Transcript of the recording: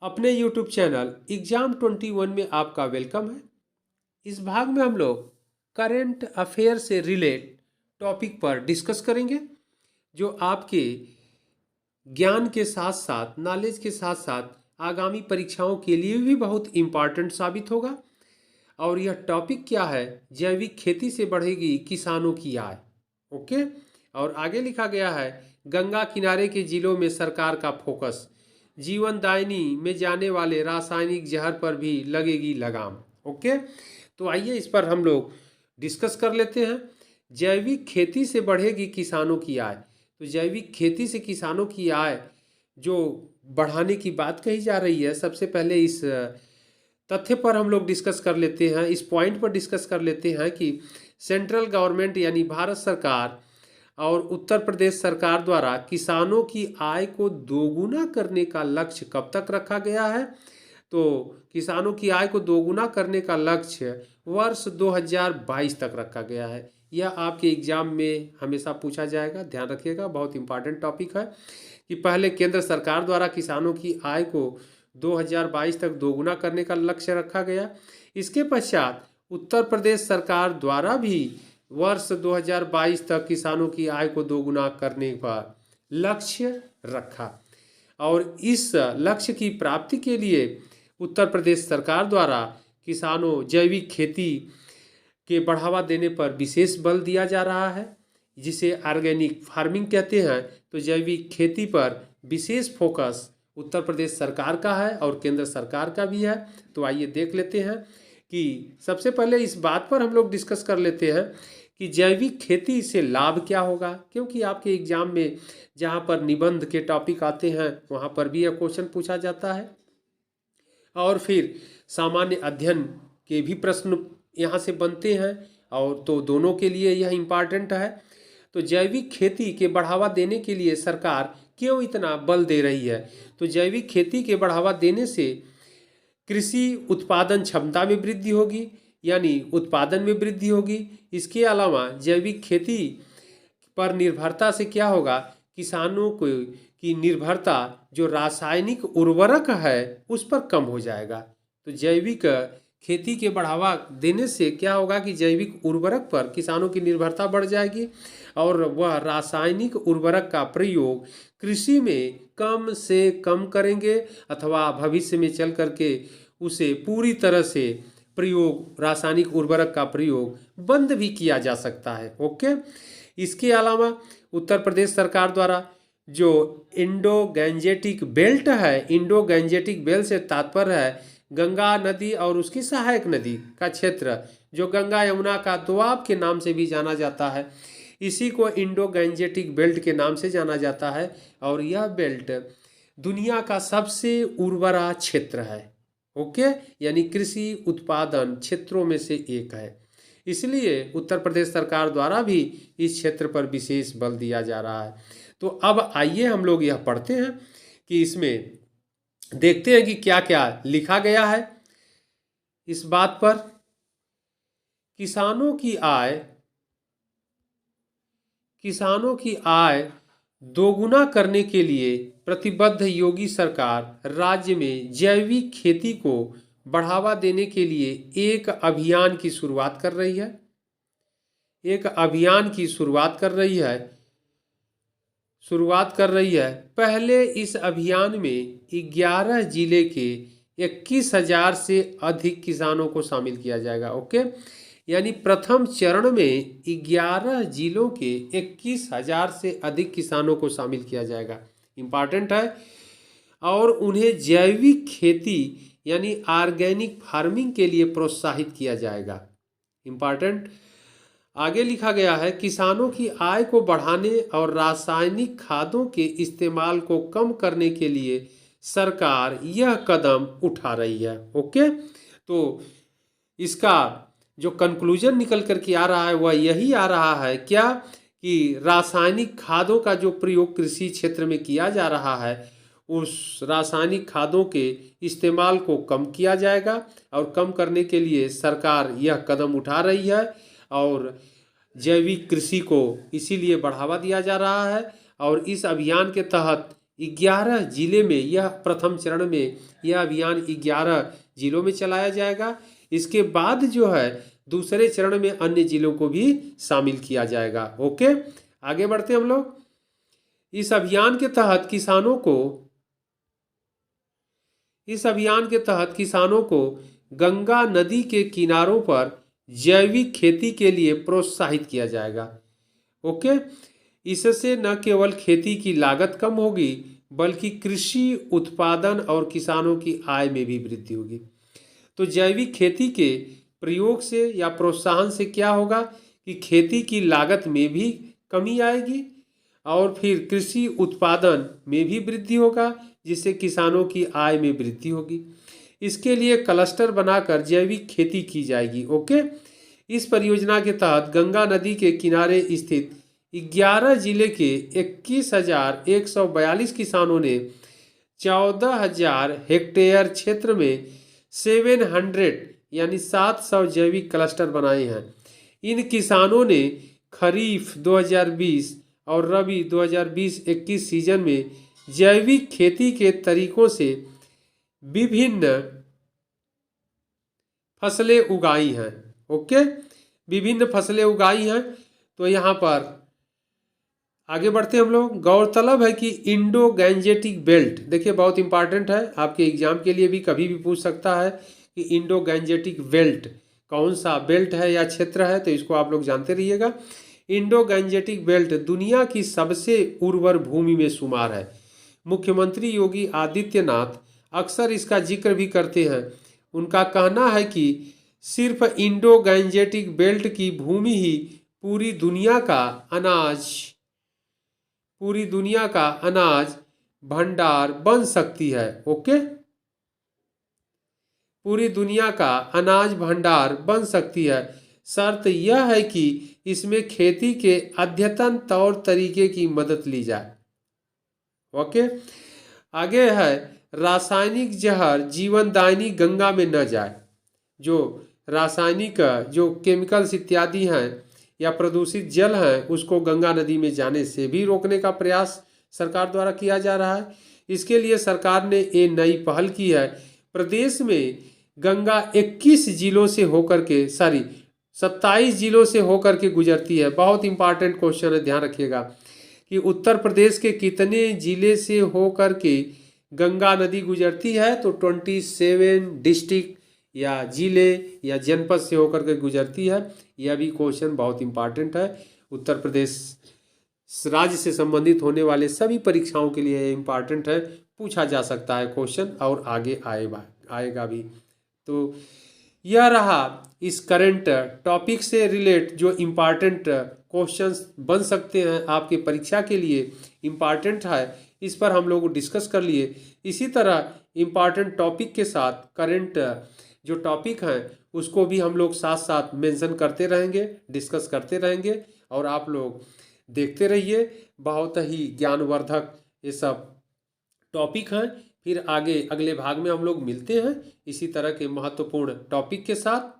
अपने YouTube channel exam 21 में आपका वेलकम है। इस भाग में हम लोग करेंट अफेयर से रिलेट टॉपिक पर डिस्कस करेंगे जो आपके ज्ञान के साथ साथ नॉलेज के साथ साथ आगामी परीक्षाओं के लिए भी बहुत इम्पॉर्टेंट साबित होगा। और यह टॉपिक क्या है? जैविक खेती से बढ़ेगी किसानों की आय। ओके। और आगे लिखा गया है गंगा किनारे के जिलों में सरकार का फोकस, जीवनदायिनी में जाने वाले रासायनिक जहर पर भी लगेगी लगाम। ओके, तो आइए इस पर हम लोग डिस्कस कर लेते हैं। जैविक खेती से बढ़ेगी किसानों की आय। तो जैविक खेती से किसानों की आय जो बढ़ाने की बात कही जा रही है, सबसे पहले इस तथ्य पर हम लोग डिस्कस कर लेते हैं, इस पॉइंट पर डिस्कस कर लेते हैं कि सेंट्रल गवर्नमेंट यानी भारत सरकार और उत्तर प्रदेश सरकार द्वारा किसानों की आय को दोगुना करने का लक्ष्य कब तक रखा गया है? तो किसानों की आय को दोगुना करने का लक्ष्य वर्ष 2022 तक रखा गया है। यह आपके एग्जाम में हमेशा पूछा जाएगा, ध्यान रखिएगा, बहुत इंपॉर्टेंट टॉपिक है कि पहले केंद्र सरकार द्वारा किसानों की आय को 2022 तक दोगुना करने का लक्ष्य रखा गया। इसके पश्चात उत्तर प्रदेश सरकार द्वारा भी वर्ष 2022 तक किसानों की आय को दोगुना करने का लक्ष्य रखा। और इस लक्ष्य की प्राप्ति के लिए उत्तर प्रदेश सरकार द्वारा किसानों जैविक खेती के बढ़ावा देने पर विशेष बल दिया जा रहा है, जिसे ऑर्गेनिक फार्मिंग कहते हैं। तो जैविक खेती पर विशेष फोकस उत्तर प्रदेश सरकार का है और केंद्र सरकार का भी है। तो आइए देख लेते हैं कि सबसे पहले इस बात पर हम लोग डिस्कस कर लेते हैं कि जैविक खेती से लाभ क्या होगा, क्योंकि आपके एग्जाम में जहाँ पर निबंध के टॉपिक आते हैं वहाँ पर भी यह क्वेश्चन पूछा जाता है और फिर सामान्य अध्ययन के भी प्रश्न यहाँ से बनते हैं, और तो दोनों के लिए यह इम्पॉर्टेंट है। तो जैविक खेती के बढ़ावा देने के लिए सरकार क्यों इतना बल दे रही है? तो जैविक खेती के बढ़ावा देने से कृषि उत्पादन क्षमता में वृद्धि होगी, यानी उत्पादन में वृद्धि होगी। इसके अलावा जैविक खेती पर निर्भरता से क्या होगा, किसानों को की निर्भरता जो रासायनिक उर्वरक है उस पर कम हो जाएगा। तो जैविक खेती के बढ़ावा देने से क्या होगा कि जैविक उर्वरक पर किसानों की निर्भरता बढ़ जाएगी और वह रासायनिक उर्वरक का प्रयोग कृषि में कम से कम करेंगे अथवा भविष्य में चल करके उसे पूरी तरह से प्रयोग, रासायनिक उर्वरक का प्रयोग बंद भी किया जा सकता है। ओके। इसके अलावा उत्तर प्रदेश सरकार द्वारा जो इंडो गैंजेटिक बेल्ट है, इंडो गैंजेटिक बेल्ट से तात्पर्य है गंगा नदी और उसकी सहायक नदी का क्षेत्र, जो गंगा यमुना का दोआब के नाम से भी जाना जाता है, इसी को इंडो गैंजेटिक बेल्ट के नाम से जाना जाता है। और यह बेल्ट दुनिया का सबसे उर्वरा क्षेत्र है। ओके, यानी कृषि उत्पादन क्षेत्रों में से एक है। इसलिए उत्तर प्रदेश सरकार द्वारा भी इस क्षेत्र पर विशेष बल दिया जा रहा है। तो अब आइए हम लोग यह पढ़ते हैं कि इसमें देखते हैं कि क्या क्या लिखा गया है इस बात पर। किसानों की आय दोगुना करने के लिए प्रतिबद्ध योगी सरकार राज्य में जैविक खेती को बढ़ावा देने के लिए एक अभियान की शुरुआत कर रही है। पहले इस अभियान में 11 जिले के 21,000 से अधिक किसानों को शामिल किया जाएगा। ओके, यानी प्रथम चरण में 11 जिलों के 21,000 से अधिक किसानों को शामिल किया जाएगा। इंपॉर्टेंट है। और उन्हें जैविक खेती यानी ऑर्गेनिक फार्मिंग के लिए प्रोत्साहित किया जाएगा। इंपॉर्टेंट। आगे लिखा गया है किसानों की आय को बढ़ाने और रासायनिक खादों के इस्तेमाल को कम करने के लिए सरकार यह कदम उठा रही है। ओके, तो इसका जो कंक्लूजन निकल कर के आ रहा है वह यही आ रहा है क्या कि रासायनिक खादों का जो प्रयोग कृषि क्षेत्र में किया जा रहा है उस रासायनिक खादों के इस्तेमाल को कम किया जाएगा और कम करने के लिए सरकार यह कदम उठा रही है। और जैविक कृषि को इसीलिए बढ़ावा दिया जा रहा है। और इस अभियान के तहत 11 जिले में, यह प्रथम चरण में यह अभियान 11 जिलों में चलाया जाएगा। इसके बाद जो है दूसरे चरण में अन्य जिलों को भी शामिल किया जाएगा। ओके, आगे बढ़ते हम लोग। इस अभियान के तहत किसानों को गंगा नदी के किनारों पर जैविक खेती के लिए प्रोत्साहित किया जाएगा। ओके, इससे न केवल खेती की लागत कम होगी बल्कि कृषि उत्पादन और किसानों की आय में भी वृद्धि होगी। तो जैविक खेती के प्रयोग से या प्रोत्साहन से क्या होगा कि खेती की लागत में भी कमी आएगी और फिर कृषि उत्पादन में भी वृद्धि होगा, जिससे किसानों की आय में वृद्धि होगी। इसके लिए क्लस्टर बनाकर जैविक खेती की जाएगी। ओके, इस परियोजना के तहत गंगा नदी के किनारे स्थित 11 जिले के 21,142 किसानों ने 14,000 हेक्टेयर क्षेत्र में 700 यानी 700 जैविक क्लस्टर बनाए हैं। इन किसानों ने खरीफ 2020 और रबी 2020-21 सीजन में जैविक खेती के तरीकों से विभिन्न फसलें उगाई हैं। ओके, विभिन्न फसलें उगाई हैं। तो यहाँ पर आगे बढ़ते हम लोग। गौरतलब है कि इंडो गैंजेटिक बेल्ट, देखिए बहुत इंपॉर्टेंट है, आपके एग्जाम के लिए भी कभी भी पूछ सकता है कि इंडो गैंजेटिक बेल्ट कौन सा बेल्ट है या क्षेत्र है, तो इसको आप लोग जानते रहिएगा। इंडो गैंजेटिक बेल्ट दुनिया की सबसे उर्वर भूमि में शुमार है। मुख्यमंत्री योगी आदित्यनाथ अक्सर इसका जिक्र भी करते हैं। उनका कहना है कि सिर्फ इंडो गैंजेटिक बेल्ट की भूमि ही पूरी दुनिया का अनाज भंडार बन सकती है। ओके, पूरी दुनिया का अनाज भंडार बन सकती है। शर्त यह है कि इसमें खेती के अद्यतन तौर तरीके की मदद ली जाए। ओके, आगे है रासायनिक जहर जीवनदायिनी गंगा में न जाए। जो रासायनिक जो केमिकल्स इत्यादि हैं या प्रदूषित जल हैं उसको गंगा नदी में जाने से भी रोकने का प्रयास सरकार द्वारा किया जा रहा है। इसके लिए सरकार ने ये नई पहल की है। प्रदेश में गंगा 27 जिलों से होकर के गुजरती है। बहुत इंपॉर्टेंट क्वेश्चन है, ध्यान रखिएगा कि उत्तर प्रदेश के कितने जिले से होकर के गंगा नदी गुजरती है। तो 27 डिस्ट्रिक्ट या जिले या जनपद से होकर के गुजरती है। यह भी क्वेश्चन बहुत इंपॉर्टेंट है। उत्तर प्रदेश राज्य से संबंधित होने वाले सभी परीक्षाओं के लिए इम्पॉर्टेंट है, पूछा जा सकता है क्वेश्चन और आगे आएगा भी। तो यह रहा इस करंट टॉपिक से रिलेट जो इम्पॉर्टेंट क्वेश्चंस बन सकते हैं आपके परीक्षा के लिए इम्पॉर्टेंट है, इस पर हम लोग डिस्कस कर लिए। इसी तरह इम्पॉर्टेंट टॉपिक के साथ करंट जो टॉपिक हैं उसको भी हम लोग साथ साथ मेंशन करते रहेंगे, डिस्कस करते रहेंगे और आप लोग देखते रहिए। बहुत ही ज्ञानवर्धक ये सब टॉपिक हैं। फिर आगे अगले भाग में हम लोग मिलते हैं इसी तरह के महत्वपूर्ण टॉपिक के साथ।